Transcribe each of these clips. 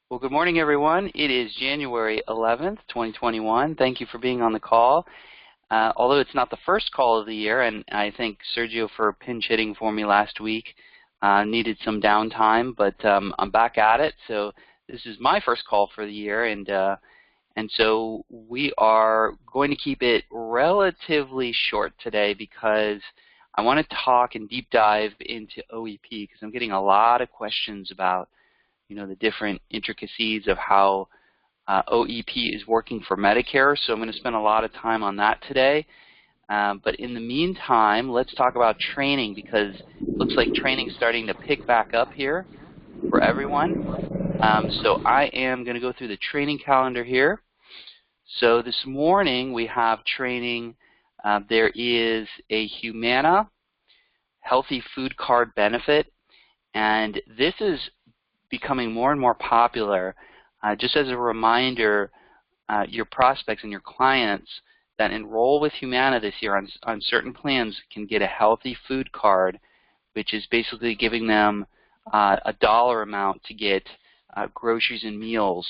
Well, good morning, everyone. It is January 11th, 2021. Thank you for being on the call. Although it's not the first call of the year, and I thank Sergio for pinch hitting for me last week. Needed some downtime, but I'm back at it. So this is my first call for the year, and so we are going to keep it relatively short today because I want to talk and deep dive into OEP because I'm getting a lot of questions about the different intricacies of how OEP is working for Medicare, so I'm going to spend a lot of time on that today. But in the meantime, let's talk about training because it looks like training is starting to pick back up here for everyone. So I am going to go through the training calendar here. So this morning we have training. There is a Humana Healthy Food Card benefit, and this is becoming more and more popular. Just as a reminder, your prospects and your clients that enroll with Humana this year on certain plans can get a healthy food card, which is basically giving them a dollar amount to get groceries and meals.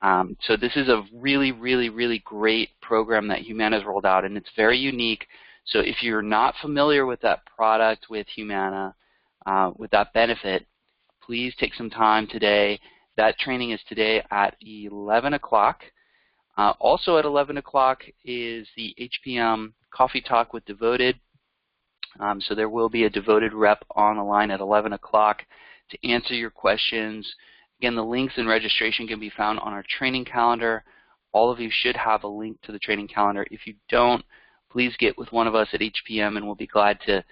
So this is a really, really, really great program that Humana has rolled out, and it's very unique. So if you're not familiar with that product with Humana, with that benefit, please take some time today. That training is today at 11 o'clock. Also at 11 o'clock is the HPM Coffee Talk with Devoted. So there will be a Devoted rep on the line at 11 o'clock to answer your questions. Again, the links and registration can be found on our training calendar. All of you should have a link to the training calendar. If you don't, please get with one of us at HPM and we'll be glad to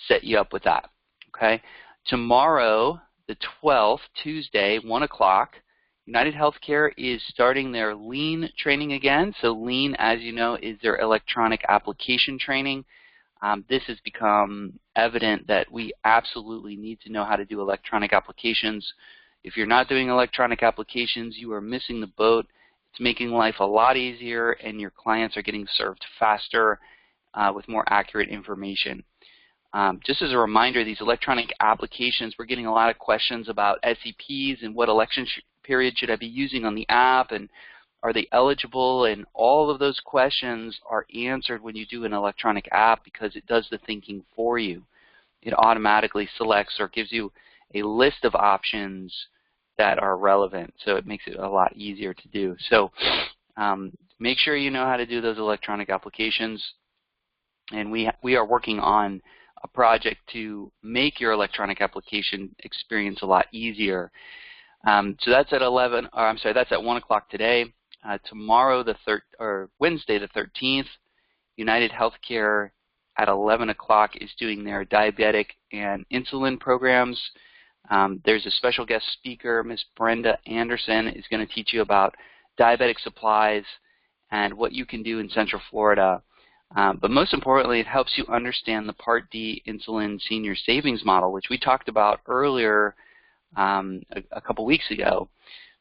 set you up with that. Okay? Tomorrow, the 12th, Tuesday, 1 o'clock, United Healthcare is starting their LEAN training again. So LEAN, as you know, is their electronic application training. This has become evident that we absolutely need to know how to do electronic applications. If you're not doing electronic applications, you are missing the boat. It's making life a lot easier, and your clients are getting served faster with more accurate information. Just as a reminder, these electronic applications, we're getting a lot of questions about SEPs and what election period should I be using on the app, and are they eligible, and all of those questions are answered when you do an electronic app because it does the thinking for you. It automatically selects or gives you a list of options that are relevant, so it makes it a lot easier to do. So make sure you know how to do those electronic applications, and we are working on a project to make your electronic application experience a lot easier. So that's at that's at 1 o'clock today. Tomorrow, Wednesday the 13th, United Healthcare at 11 o'clock is doing their diabetic and insulin programs. There's a special guest speaker, Ms. Brenda Anderson, is going to teach you about diabetic supplies and what you can do in Central Florida. But most importantly, it helps you understand the Part D insulin senior savings model, which we talked about earlier a couple weeks ago.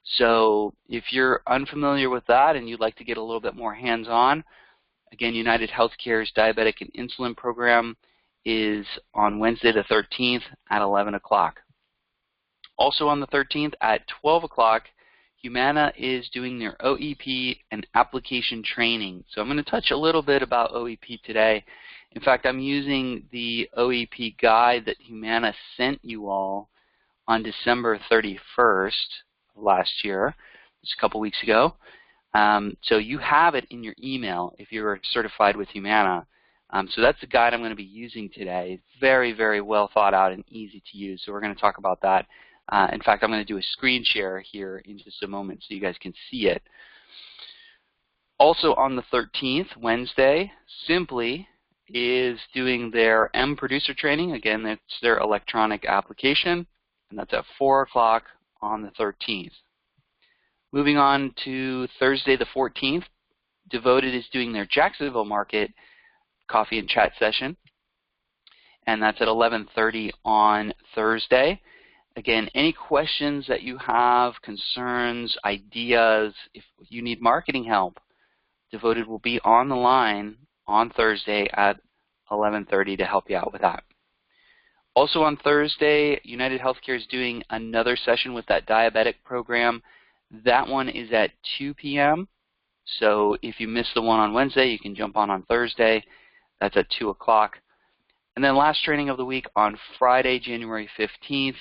So if you're unfamiliar with that and you'd like to get a little bit more hands-on, again, United Healthcare's diabetic and insulin program is on Wednesday the 13th at 11 o'clock. Also on the 13th at 12 o'clock, Humana is doing their OEP and application training. So I'm going to touch a little bit about OEP today. In fact, I'm using the OEP guide that Humana sent you all on December 31st of last year, just a couple weeks ago. So you have it in your email if you're certified with Humana. So that's the guide I'm going to be using today. It's very, very well thought out and easy to use. So we're going to talk about that. In fact, I'm going to do a screen share here in just a moment so you guys can see it. Also on the 13th, Wednesday, Simply is doing their M Producer training. Again, that's their electronic application, and that's at 4 o'clock on the 13th. Moving on to Thursday the 14th, Devoted is doing their Jacksonville Market coffee and chat session, and that's at 11:30 on Thursday. Again, any questions that you have, concerns, ideas, if you need marketing help, Devoted will be on the line on Thursday at 11:30 to help you out with that. Also on Thursday, United Healthcare is doing another session with that diabetic program. That one is at 2 p.m. So if you miss the one on Wednesday, you can jump on Thursday. That's at 2 o'clock. And then last training of the week on Friday, January 15th,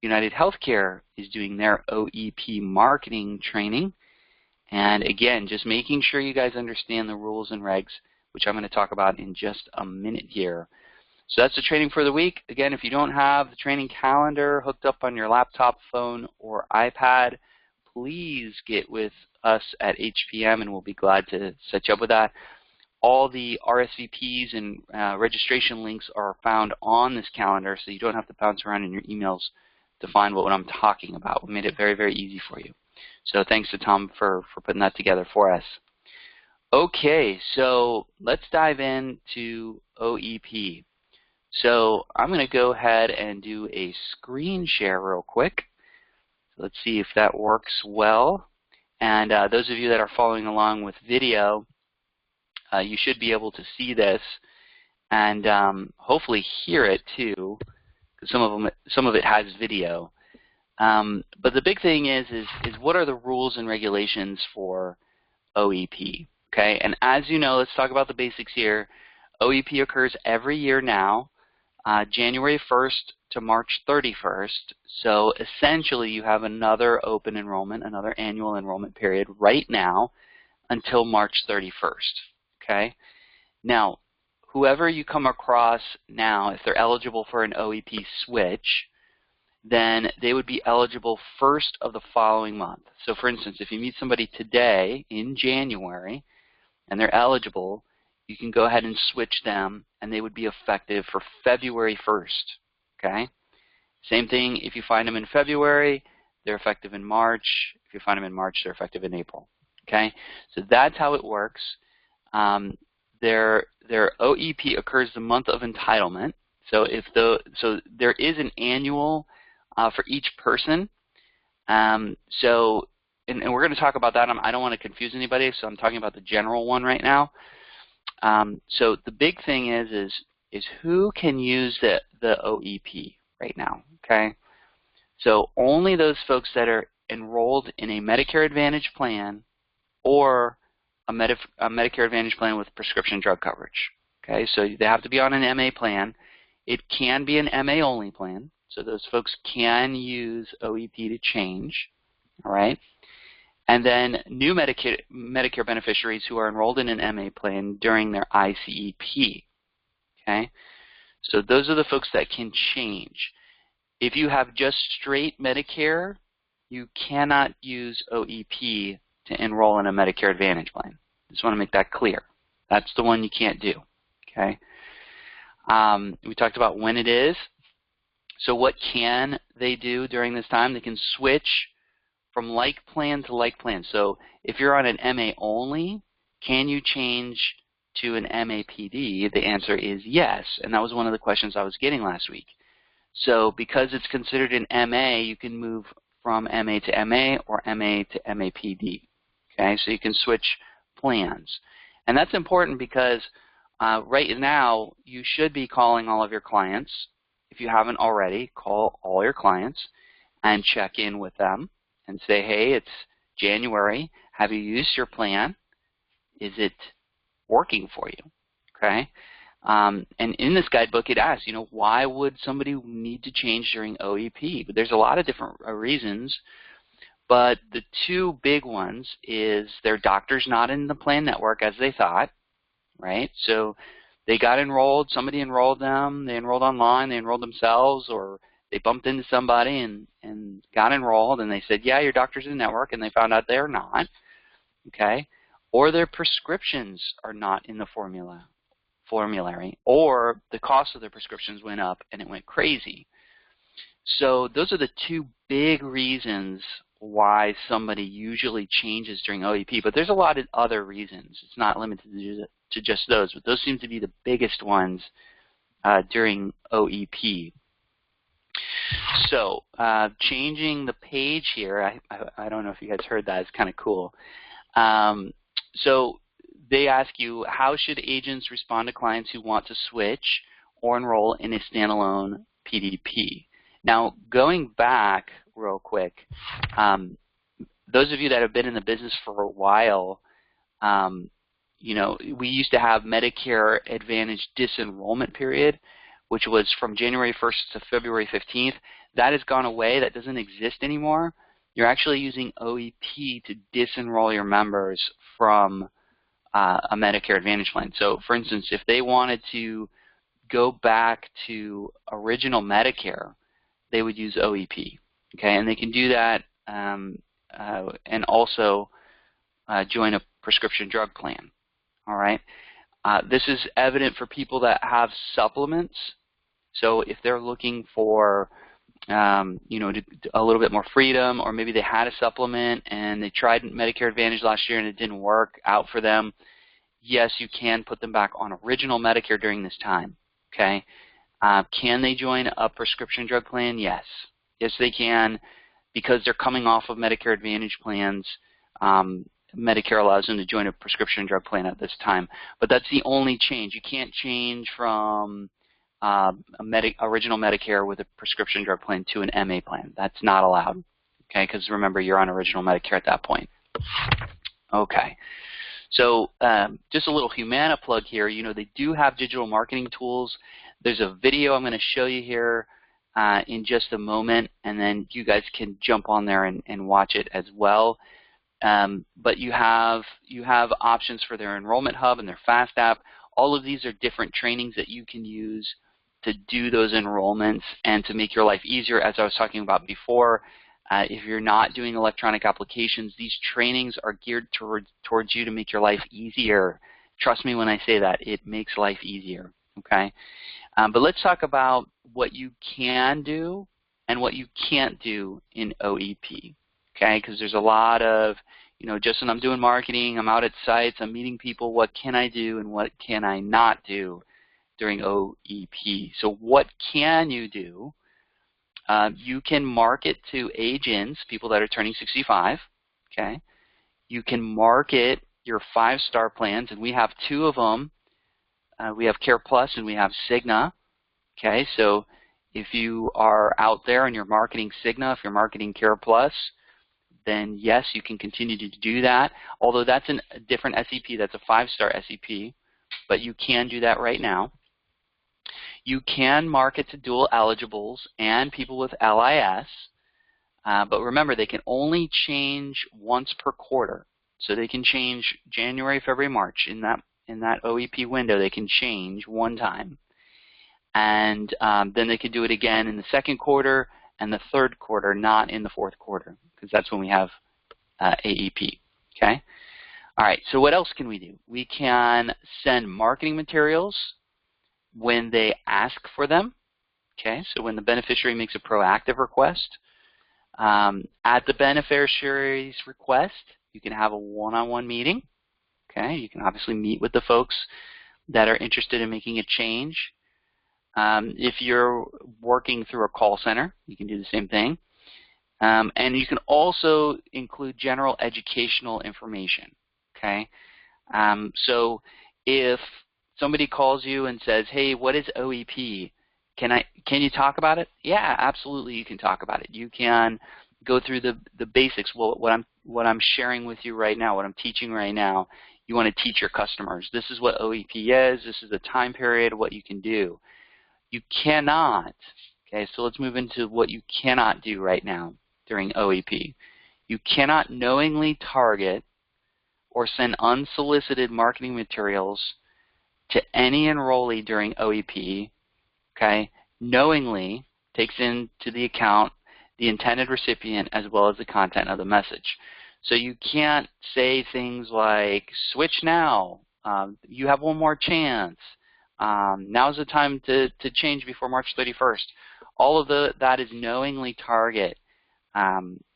United Healthcare is doing their OEP marketing training. And again, just making sure you guys understand the rules and regs, which I'm going to talk about in just a minute here. So that's the training for the week. Again, if you don't have the training calendar hooked up on your laptop, phone, or iPad, please get with us at HPM and we'll be glad to set you up with that. All the RSVPs and registration links are found on this calendar, so you don't have to bounce around in your emails to find what I'm talking about. We made it very, very easy for you. So thanks to Tom for putting that together for us. Okay, so let's dive into OEP. So I'm going to go ahead and do a screen share real quick. Let's see if that works well. And those of you that are following along with video, you should be able to see this and hopefully hear it too, because some of it has video. But the big thing is what are the rules and regulations for OEP? Okay, and as you know, let's talk about the basics here. OEP occurs every year now, January 1st to March 31st. So essentially, you have another open enrollment, another annual enrollment period right now until March 31st. Okay. Now, whoever you come across now, if they're eligible for an OEP switch, then they would be eligible first of the following month. So for instance, if you meet somebody today in January and they're eligible, you can go ahead and switch them and they would be effective for February 1st. Okay? Same thing if you find them in February, they're effective in March. If you find them in March, they're effective in April. Okay? So that's how it works. Their OEP occurs the month of entitlement. So so there is an annual for each person. And we're going to talk about that. I don't want to confuse anybody, so I'm talking about the general one right now. So the big thing is who can use the OEP right now, okay? So only those folks that are enrolled in a Medicare Advantage plan or a Medicare Advantage plan with prescription drug coverage, okay? So they have to be on an MA plan. It can be an MA-only plan, so those folks can use OEP to change, all right? And then new Medicare beneficiaries who are enrolled in an MA plan during their ICEP, okay? So those are the folks that can change. If you have just straight Medicare, you cannot use OEP to enroll in a Medicare Advantage plan. Just want to make that clear. That's the one you can't do, okay? We talked about when it is. So what can they do during this time? They can switch from like plan to like plan. So if you're on an MA only, can you change to an MAPD? The answer is yes, and that was one of the questions I was getting last week. So because it's considered an MA, you can move from MA to MA or MA to MAPD. Okay, so you can switch plans. And that's important because right now you should be calling all of your clients. If you haven't already, call all your clients and check in with them and say, hey, it's January. Have you used your plan? Is it working for you? Okay. And in this guidebook, it asks, why would somebody need to change during OEP? But there's a lot of different reasons. But the two big ones is their doctor's not in the plan network as they thought, right? So they got enrolled, somebody enrolled them, they enrolled online, they enrolled themselves, or they bumped into somebody and got enrolled, and they said, yeah, your doctor's in the network, and they found out they're not, okay? Or their prescriptions are not in the formulary, or the cost of their prescriptions went up and it went crazy. So those are the two big reasons why somebody usually changes during OEP, but there's a lot of other reasons. It's not limited to just those, but those seem to be the biggest ones during OEP. So changing the page here, I don't know if you guys heard that. It's kind of cool. So they ask you, how should agents respond to clients who want to switch or enroll in a standalone PDP? Now, going back real quick, those of you that have been in the business for a while, you know, we used to have Medicare Advantage disenrollment period, which was from January 1st to February 15th. That has gone away. That doesn't exist anymore. You're actually using OEP to disenroll your members from a Medicare Advantage plan. So, for instance, if they wanted to go back to original Medicare, they would use OEP, okay? And they can do that and also join a prescription drug plan, all right? This is evident for people that have supplements. So if they're looking for you know, a little bit more freedom, or maybe they had a supplement and they tried Medicare Advantage last year and it didn't work out for them, yes, you can put them back on original Medicare during this time, okay? Can they join a prescription drug plan? Yes. Yes, they can, because they're coming off of Medicare Advantage plans. Medicare allows them to join a prescription drug plan at this time. But that's the only change. You can't change from original Medicare with a prescription drug plan to an MA plan. That's not allowed, okay, because remember, you're on original Medicare at that point. Okay. So just a little Humana plug here. You know, they do have digital marketing tools. There's a video I'm going to show you here in just a moment, and then you guys can jump on there and watch it as well. But you have options for their Enrollment Hub and their Fast app. All of these are different trainings that you can use to do those enrollments and to make your life easier. As I was talking about before, if you're not doing electronic applications, these trainings are geared towards you to make your life easier. Trust me when I say that. It makes life easier, okay? But let's talk about what you can do and what you can't do in OEP, okay? Because there's a lot of, you know, Justin, I'm doing marketing, I'm out at sites, I'm meeting people, what can I do and what can I not do during OEP? So what can you do? You can market to age-ins, people that are turning 65, okay? You can market your 5-star plans, and we have 2 of them. We have Care Plus and we have Cigna, okay? So if you are out there and you're marketing Cigna, if you're marketing Care Plus, then yes, you can continue to do that, although that's a different SEP. That's a 5-star SEP, but you can do that right now. You can market to dual eligibles and people with LIS, but remember, they can only change once per quarter. So they can change January, February, March. In that OEP window, they can change one time. And then they could do it again in the 2nd quarter and the 3rd quarter, not in the 4th quarter, because that's when we have AEP, okay? All right, so what else can we do? We can send marketing materials when they ask for them, okay? So when the beneficiary makes a proactive request. At the beneficiary's request, you can have a one-on-one meeting, okay? You can obviously meet with the folks that are interested in making a change. If you're working through a call center, you can do the same thing. And you can also include general educational information, okay? So if somebody calls you and says, hey, what is OEP? Can you talk about it? Yeah, absolutely, you can talk about it. You can go through the basics. Well, what I'm sharing with you right now, what I'm teaching right now, you want to teach your customers. This is what OEP is. This is the time period, what you can do. You cannot, okay, so let's move into what you cannot do right now during OEP. You cannot knowingly target or send unsolicited marketing materials to any enrollee during OEP, okay? Knowingly takes into the account the intended recipient as well as the content of the message. So you can't say things like, switch now, you have one more chance, now's the time to change before March 31st. All of that is knowingly target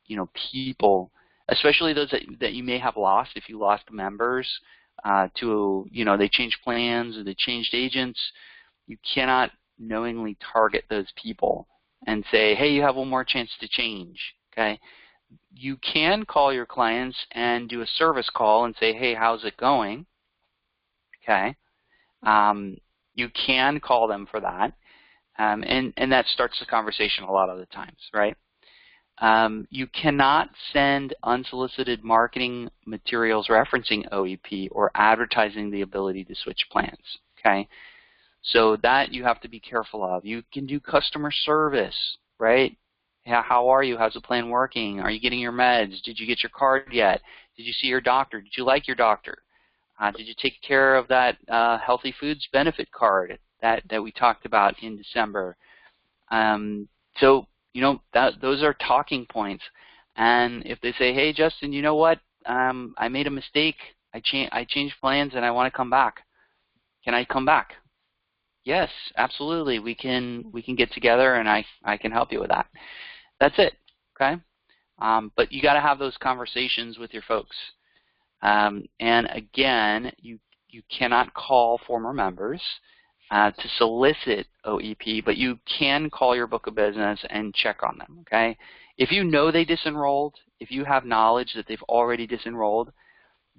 you know, people, especially those that you may have lost. If you lost members to, you know, they changed plans or they changed agents, you cannot knowingly target those people and say, hey, you have one more chance to change, okay? You can call your clients and do a service call and say, hey, how's it going, okay? You can call them for that, and that starts the conversation a lot of the times, right? You cannot send unsolicited marketing materials referencing OEP or advertising the ability to switch plans, okay? So that you have to be careful of. You can do customer service, right? Yeah, how are you? How's the plan working? Are you getting your meds? Did you get your card yet? Did you see your doctor? Did you like your doctor? Did you take care of that healthy foods benefit card that we talked about in December? So, you know, those are talking points. And if they say, hey, Justin, you know what? I made a mistake. I changed plans and I want to come back. Can I come back? Yes, absolutely. We can get together and I can help you with that. That's it, okay? But you got to have those conversations with your folks. And again, you cannot call former members to solicit OEP, but you can call your book of business and check on them, okay? If you know they disenrolled, if you have knowledge that they've already disenrolled,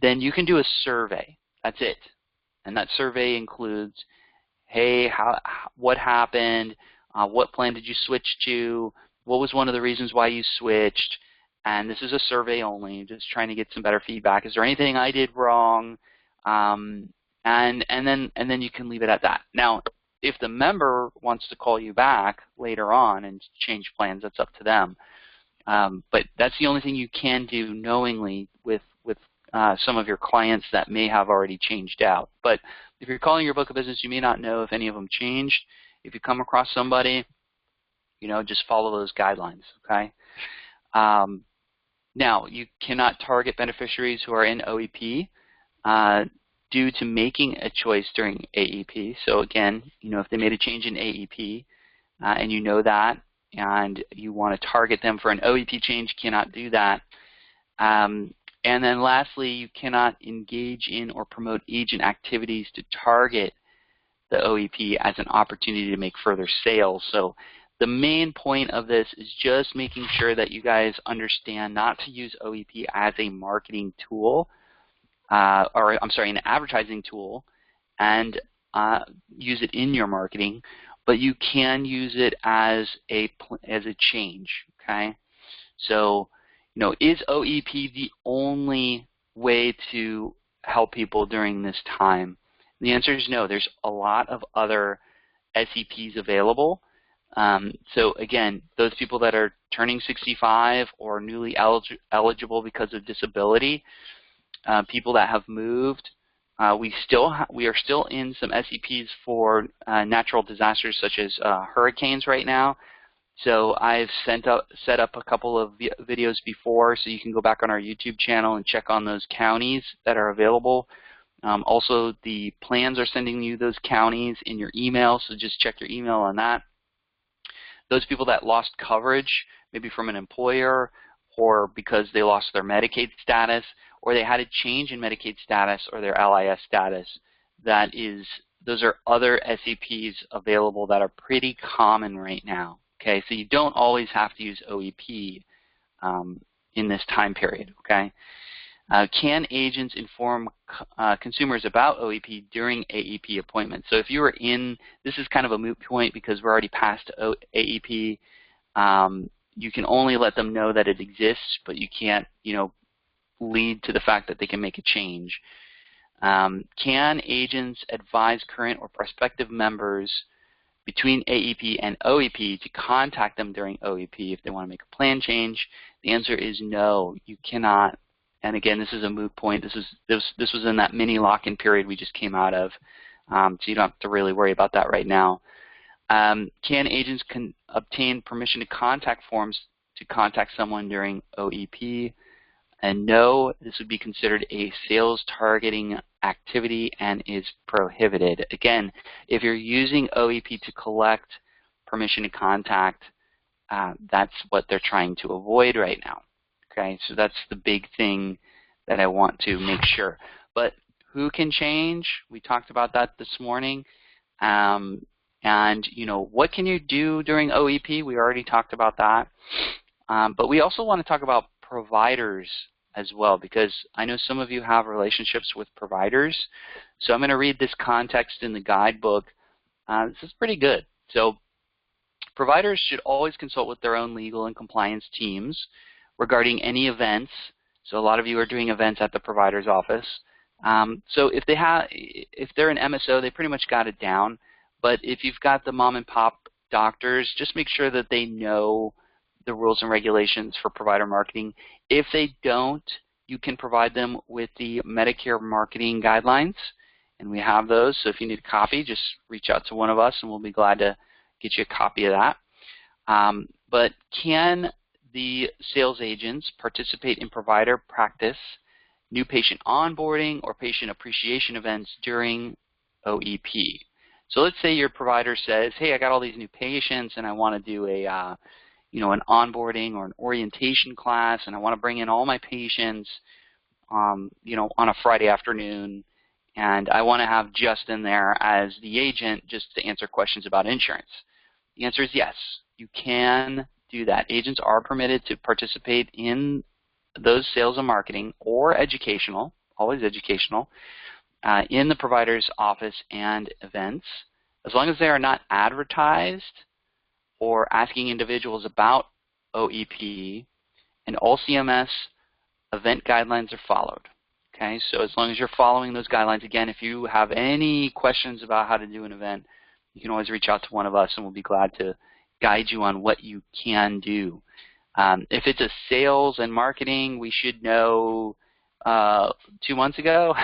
then you can do a survey. That's it. And that survey includes, hey, what happened? What plan did you switch to? What was one of the reasons why you switched? And this is a survey only, just trying to get some better feedback. Is there anything I did wrong? And then you can leave it at that. Now, if the member wants to call you back later on and change plans, that's up to them. But that's the only thing you can do knowingly with some of your clients that may have already changed out. But if you're calling your book of business, you may not know if any of them changed. If you come across somebody, you know, just follow those guidelines, okay? Now, you cannot target beneficiaries who are in OEP due to making a choice during AEP. So again, you know, if they made a change in AEP and you know that and you want to target them for an OEP change, you cannot do that. And then lastly, you cannot engage in or promote agent activities to target the OEP as an opportunity to make further sales. So the main point of this is just making sure that you guys understand not to use OEP as a marketing tool, or I'm sorry, an advertising tool, and use it in your marketing, but you can use it as a change, okay? So, you know, is OEP the only way to help people during this time? The answer is no. There's a lot of other SEPs available. So again, those people that are turning 65 or newly eligible because of disability, people that have moved, we are still in some SEPs for natural disasters such as hurricanes right now. So I've set up a couple of videos before, so you can go back on our YouTube channel and check on those counties that are available. Also, the plans are sending you those counties in your email, so just check your email on that. Those people that lost coverage, maybe from an employer or because they lost their Medicaid status, or they had a change in Medicaid status or their LIS status, those are other SEPs available that are pretty common right now. Okay, so you don't always have to use OEP in this time period, okay? Can agents inform consumers about OEP during AEP appointments? So if you were this is kind of a moot point because we're already past AEP. You can only let them know that it exists, but you can't, you know, lead to the fact that they can make a change. Can agents advise current or prospective members between AEP and OEP to contact them during OEP if they want to make a plan change? The answer is no, you cannot. And again, this is a moot point. This was in that mini lock-in period we just came out of, so you don't have to really worry about that right now. Can agents obtain permission to contact forms to contact someone during OEP? And no, this would be considered a sales targeting activity and is prohibited. Again, if you're using OEP to collect permission to contact, that's what they're trying to avoid right now. Okay, so that's the big thing that I want to make sure. But who can change? We talked about that this morning. And, you know, what can you do during OEP? We already talked about that. But we also want to talk about providers as well, because I know some of you have relationships with providers. So I'm going to read this context in the guidebook. This is pretty good. So Providers should always consult with their own legal and compliance teams regarding any events. So a lot of you are doing events at the provider's office. So if they're an MSO, they pretty much got it down. But if you've got the mom and pop doctors, just make sure that they know the rules and regulations for provider marketing. If they don't, you can provide them with the Medicare marketing guidelines, and we have those. So if you need a copy, just reach out to one of us, and we'll be glad to get you a copy of that. But can the sales agents participate in provider practice, new patient onboarding, or patient appreciation events during OEP? So let's say your provider says, hey, I got all these new patients, and I want to do an onboarding or an orientation class, and I want to bring in all my patients, on a Friday afternoon, and I want to have Justin there as the agent just to answer questions about insurance. The answer is yes, you can do that. Agents are permitted to participate in those sales and marketing or educational, always educational, in the provider's office and events, as long as they are not advertised or asking individuals about OEP, and all CMS event guidelines are followed. Okay, so as long as you're following those guidelines, again, if you have any questions about how to do an event, you can always reach out to one of us, and we'll be glad to guide you on what you can do. If it's a sales and marketing, we should know 2 months ago.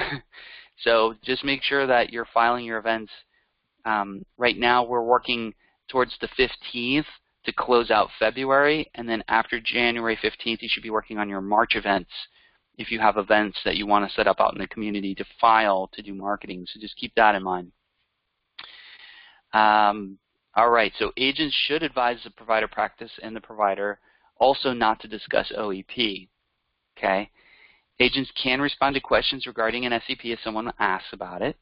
So just make sure that you're filing your events. Right now we're working towards the 15th to close out February, and then after January 15th you should be working on your March events if you have events that you want to set up out in the community to file to do marketing. So just keep that in mind. All right, so agents should advise the provider practice and the provider also not to discuss OEP. Okay, agents can respond to questions regarding an SEP if someone asks about it.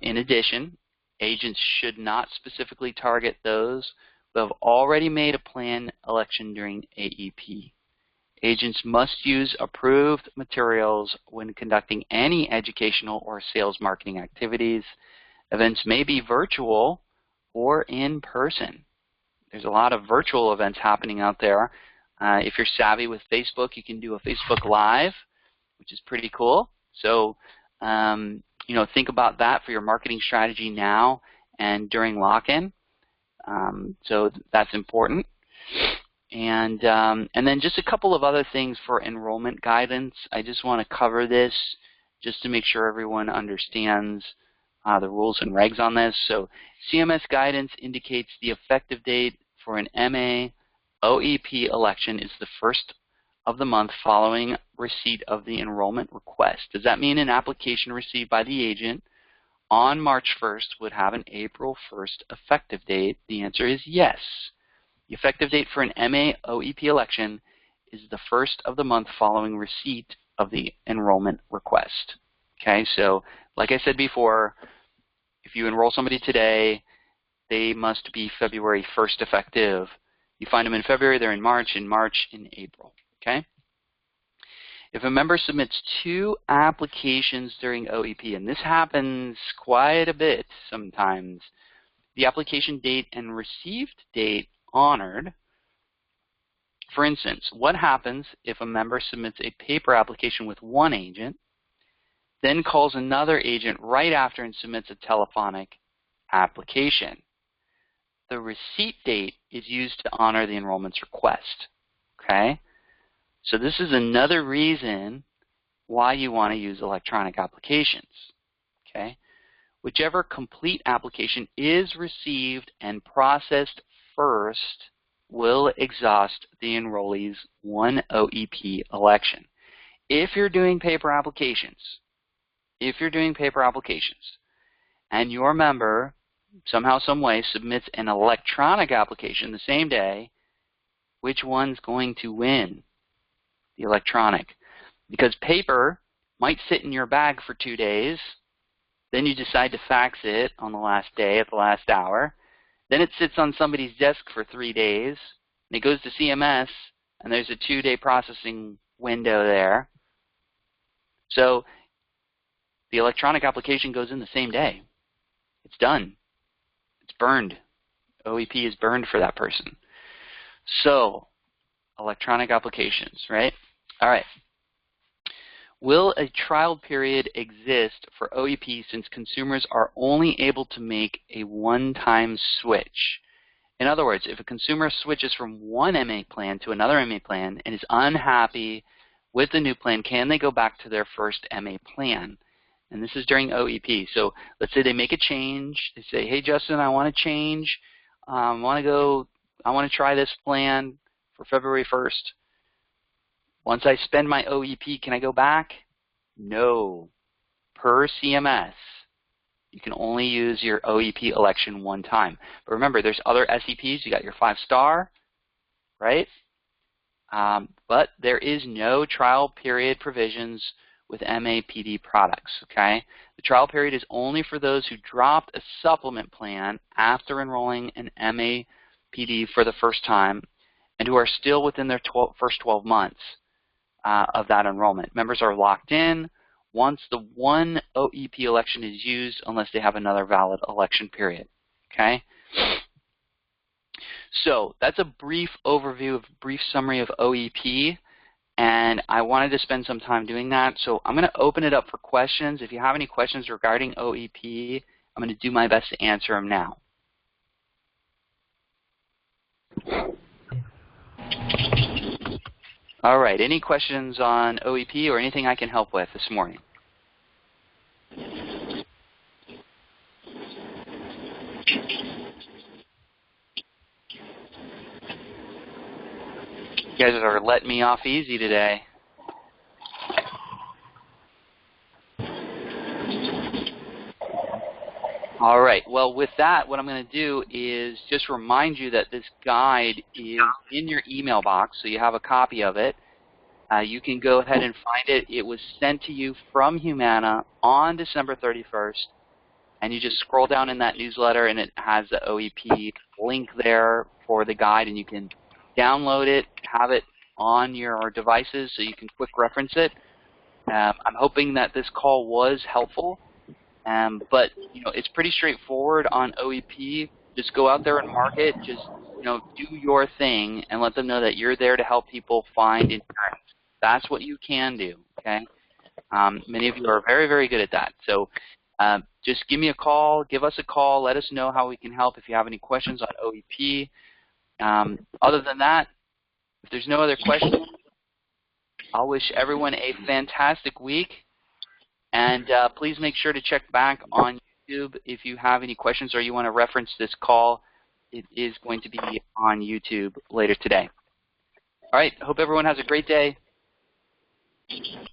In addition, agents should not specifically target those who have already made a plan election during AEP. Agents must use approved materials when conducting any educational or sales marketing activities. Events may be virtual or in person. There's a lot of virtual events happening out there. If you're savvy with Facebook, you can do a Facebook Live, which is pretty cool. So, think about that for your marketing strategy now and during lock-in. So that's important. And then just a couple of other things for enrollment guidance. I just want to cover this just to make sure everyone understands the rules and regs on this. So CMS guidance indicates the effective date for an MA OEP election is the first of the month following receipt of the enrollment request. Does that mean an application received by the agent on March 1st would have an April 1st effective date? The answer is yes. The effective date for an MA OEP election is the first of the month following receipt of the enrollment request. Okay, so like I said before, if you enroll somebody today, they must be February 1st effective. You find them in February, they're in March, in April. Okay? If a member submits 2 applications during OEP, and this happens quite a bit sometimes, the application date and received date honored. For instance, what happens if a member submits a paper application with one agent, then calls another agent right after and submits a telephonic application? The receipt date is used to honor the enrollment's request. Okay? So this is another reason why you want to use electronic applications. Okay? Whichever complete application is received and processed first will exhaust the enrollee's one OEP election. If you're doing paper applications, and your member somehow, some way submits an electronic application the same day, which one's going to win? The electronic. Because paper might sit in your bag for 2 days, then you decide to fax it on the last day at the last hour, then it sits on somebody's desk for 3 days, and it goes to CMS, and there's a 2-day processing window there. So the electronic application goes in the same day. It's done. It's burned. OEP is burned for that person. So, electronic applications, right? All right. Will a trial period exist for OEP since consumers are only able to make a one-time switch? In other words, if a consumer switches from one MA plan to another MA plan and is unhappy with the new plan, can they go back to their first MA plan? And this is during OEP. So let's say they make a change. They say, hey, Justin, I want to change. I want to try this plan for February 1st. Once I spend my OEP, can I go back? No. Per CMS, you can only use your OEP election one time. But remember, there's other SEPs. You got your 5-star, right? But there is no trial period provisions with MAPD products, okay? The trial period is only for those who dropped a supplement plan after enrolling in MAPD for the first time and who are still within their first 12 months of that enrollment. Members are locked in once the one OEP election is used unless they have another valid election period, okay? So that's a brief overview, brief summary of OEP, and I wanted to spend some time doing that. So I'm going to open it up for questions. If you have any questions regarding OEP, I'm going to do my best to answer them now. All right, any questions on OEP or anything I can help with this morning? You guys are letting me off easy today. All right, well, with that, what I'm going to do is just remind you that this guide is in your email box, so you have a copy of it. You can go ahead and find it. It was sent to you from Humana on December 31st, and you just scroll down in that newsletter, and it has the OEP link there for the guide, and you can download it, have it on your devices so you can quick reference it. I'm hoping that this call was helpful. But it's pretty straightforward on OEP. Just go out there and market. Just do your thing and let them know that you're there to help people find insurance. That's what you can do. Okay. Many of you are very, very good at that. So just give me a call. Give us a call. Let us know how we can help if you have any questions on OEP. Other than that, if there's no other questions, I'll wish everyone a fantastic week. And please make sure to check back on YouTube if you have any questions or you want to reference this call. It is going to be on YouTube later today. All right. Hope everyone has a great day.